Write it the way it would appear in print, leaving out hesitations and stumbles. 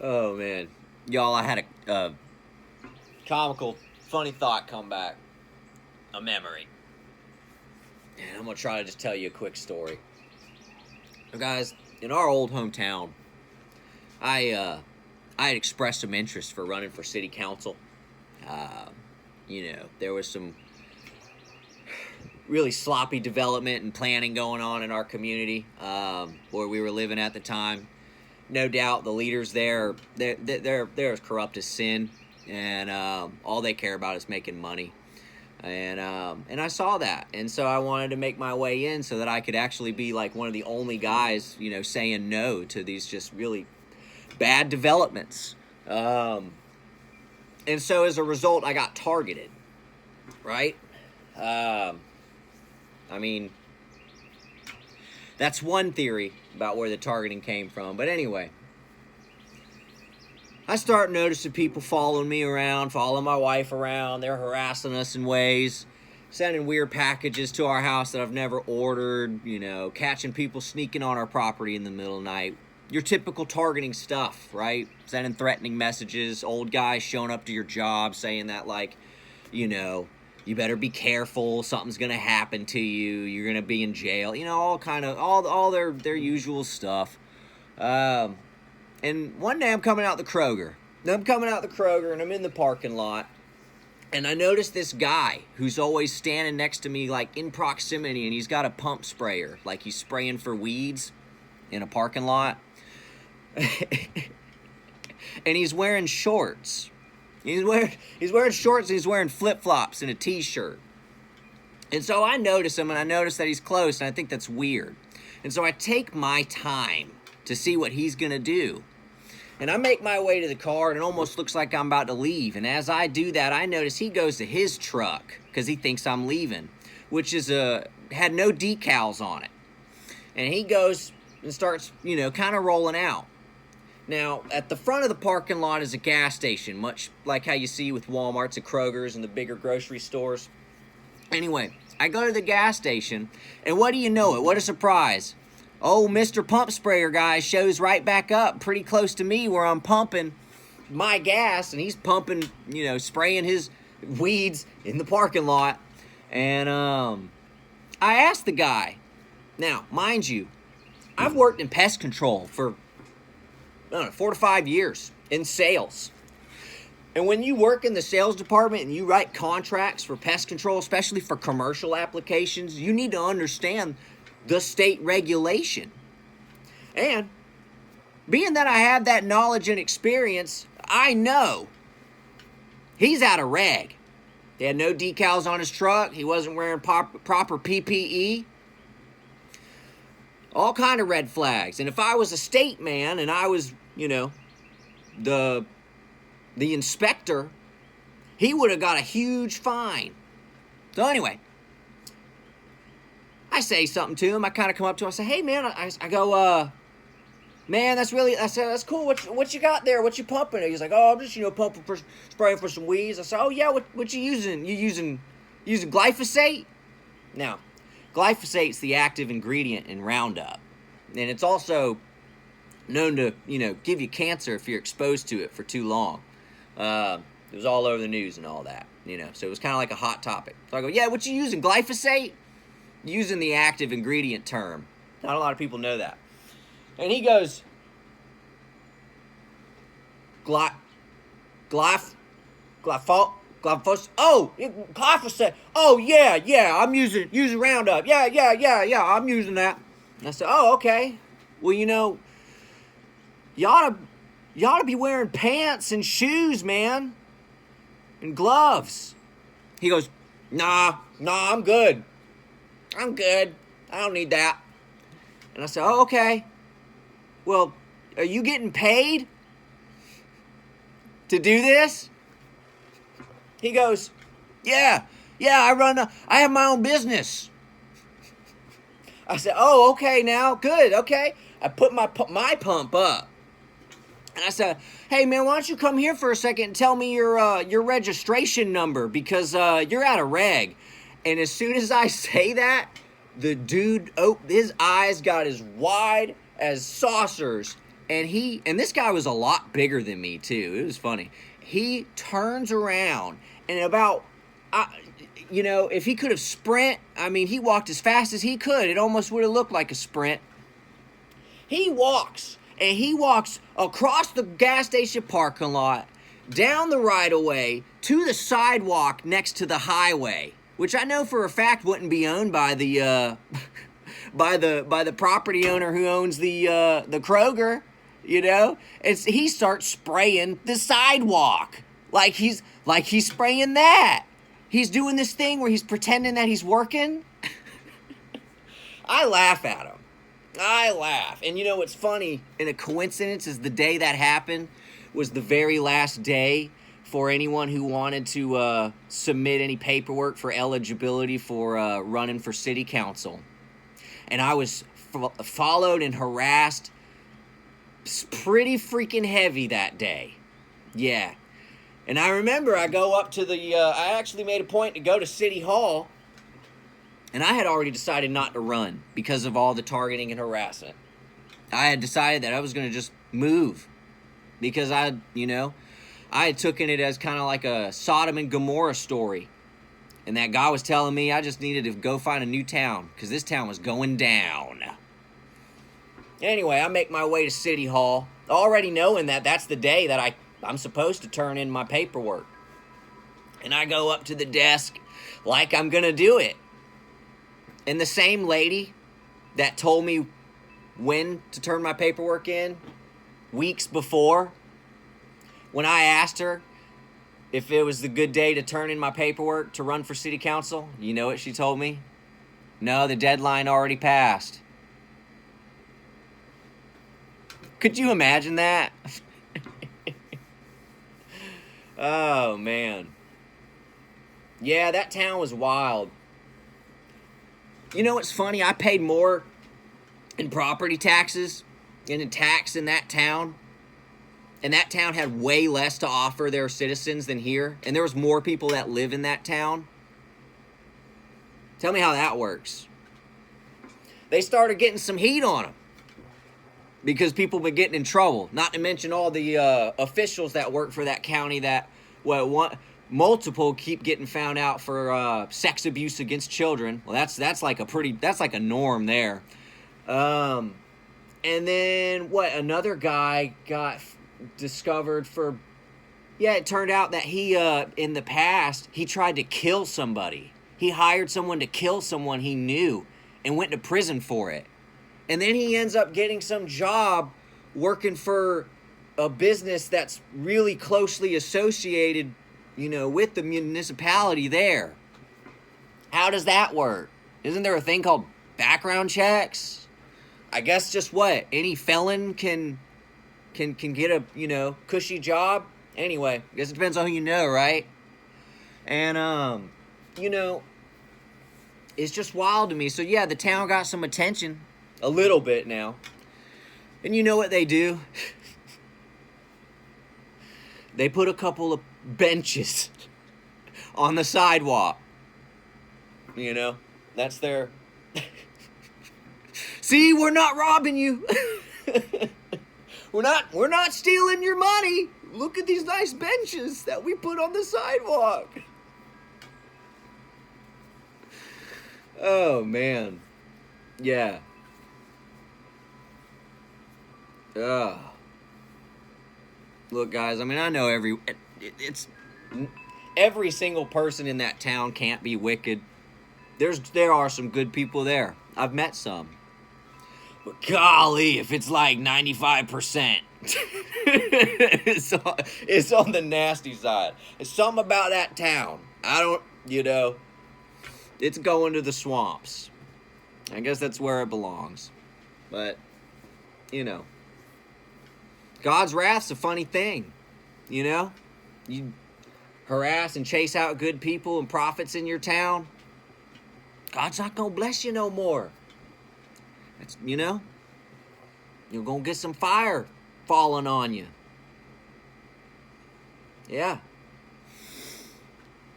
Oh man, y'all! I had a comical, funny thought come back, a memory, and I'm gonna try to just tell you a quick story. So guys, in our old hometown, I had expressed some interest for running for city council. Uh, there was some really sloppy development and planning going on in our community where we were living at the time. No doubt the leaders there, they're as corrupt as sin, and all they care about is making money. And I saw that, and so I wanted to make my way in so that I could actually be like one of the only guys, saying no to these just really bad developments. And so as a result, I got targeted, right? I mean, that's one theory about where the targeting came from. But anyway, I start noticing people following me around, following my wife around. They're harassing us in ways, sending weird packages to our house that I've never ordered, catching people sneaking on our property in the middle of the night. Your typical targeting stuff, right? Sending threatening messages, old guys showing up to your job saying that, like, you better be careful, something's gonna happen to you, you're gonna be in jail, all their usual stuff. And one day I'm coming out the Kroger. And I'm in the parking lot. And I noticed this guy who's always standing next to me, like in proximity, and he's got a pump sprayer, like he's spraying for weeds in a parking lot. And he's wearing shorts. He's wearing shorts and he's wearing flip-flops and a t-shirt. And so I notice him, and I notice that he's close, and I think that's weird. And so I take my time to see what he's going to do. And I make my way to the car, and it almost looks like I'm about to leave. And as I do that, I notice he goes to his truck because he thinks I'm leaving, which is had no decals on it. And he goes and starts, kind of rolling out. Now, at the front of the parking lot is a gas station, much like how you see with Walmarts and Kroger's and the bigger grocery stores. Anyway, I go to the gas station, and what do you know it? What a surprise. Oh, Mr. Pump Sprayer guy shows right back up pretty close to me where I'm pumping my gas, and he's pumping, spraying his weeds in the parking lot. And I asked the guy, now, mind you, I've worked in pest control for 4 to 5 years in sales. And when you work in the sales department and you write contracts for pest control, especially for commercial applications, you need to understand the state regulation. And being that I have that knowledge and experience, I know he's out of reg. He had no decals on his truck. He wasn't wearing proper PPE. All kind of red flags. And if I was a state man and I was, the inspector, he would have got a huge fine. So anyway, I say something to him. I kind of come up to him. I say, hey, man, I go, man, that's cool. What you got there? What you pumping? He's like, oh, I'm just, spraying for some weeds. I said, oh, yeah, what you using? You using glyphosate? Now, glyphosate's the active ingredient in Roundup. And it's also known to, give you cancer if you're exposed to it for too long. It was all over the news and all that, So it was kind of like a hot topic. So I go, yeah, what you using, glyphosate? Using the active ingredient term. Not a lot of people know that. And he goes, glyphosate. Oh, glyphosate. Oh, yeah, I'm using Roundup. Yeah, I'm using that. And I said, oh, okay. Well, you ought to be wearing pants and shoes, man. And gloves. He goes, nah, I'm good. I don't need that. And I said, oh, okay. Well, are you getting paid to do this? He goes, yeah, I have my own business. I said, oh, okay, now, good, okay. I put my pump up. And I said, hey, man, why don't you come here for a second and tell me your registration number, because you're out of reg. And as soon as I say that, the dude, his eyes got as wide as saucers, And this guy was a lot bigger than me too. It was funny. He turns around and if he could have sprint, I mean, he walked as fast as he could. It almost would have looked like a sprint. He walks across the gas station parking lot, down the right-of-way, to the sidewalk next to the highway, which I know for a fact wouldn't be owned by the by the property owner who owns the Kroger. He starts spraying the sidewalk like he's spraying that. He's doing this thing where he's pretending that he's working. I laugh at him. And you know what's funny? And a coincidence is the day that happened was the very last day for anyone who wanted to submit any paperwork for eligibility for running for city council. And I was followed and harassed pretty freaking heavy that day. Yeah. And I remember I go up to I actually made a point to go to City Hall. And I had already decided not to run because of all the targeting and harassment. I had decided that I was going to just move because I had taken it as kind of like a Sodom and Gomorrah story. And that guy was telling me I just needed to go find a new town because this town was going down. Anyway, I make my way to City Hall, already knowing that that's the day that I'm supposed to turn in my paperwork. And I go up to the desk like I'm going to do it. And the same lady that told me when to turn my paperwork in weeks before, when I asked her if it was the good day to turn in my paperwork to run for city council, you know what she told me? No, the deadline already passed. Could you imagine that? Oh, man. Yeah, that town was wild. You know what's funny? I paid more in property taxes and in tax in that town. And that town had way less to offer their citizens than here. And there was more people that live in that town. Tell me how that works. They started getting some heat on them. Because people been getting in trouble. Not to mention all the officials that work for that county that multiple keep getting found out for sex abuse against children. Well, that's like a norm there. And then another guy got discovered for, it turned out that he in the past he tried to kill somebody. He hired someone to kill someone he knew and went to prison for it. And then he ends up getting some job working for a business that's really closely associated, with the municipality there. How does that work? Isn't there a thing called background checks? I guess just any felon can get a, cushy job. Anyway, I guess it depends on who you know, right? And, it's just wild to me. So, yeah, the town got some attention. A little bit now. And you know what they do? They put a couple of benches on the sidewalk. That's their... See, we're not robbing you. We're not stealing your money. Look at these nice benches that we put on the sidewalk. Oh, man. Yeah. Look, guys, I mean, I know every single person in that town can't be wicked. There are some good people there. I've met some. But golly, if it's like 95%, it's on the nasty side. It's something about that town. It's going to the swamps. I guess that's where it belongs. But, God's wrath's a funny thing, You harass and chase out good people and prophets in your town, God's not going to bless you no more. That's, you're going to get some fire falling on you. Yeah.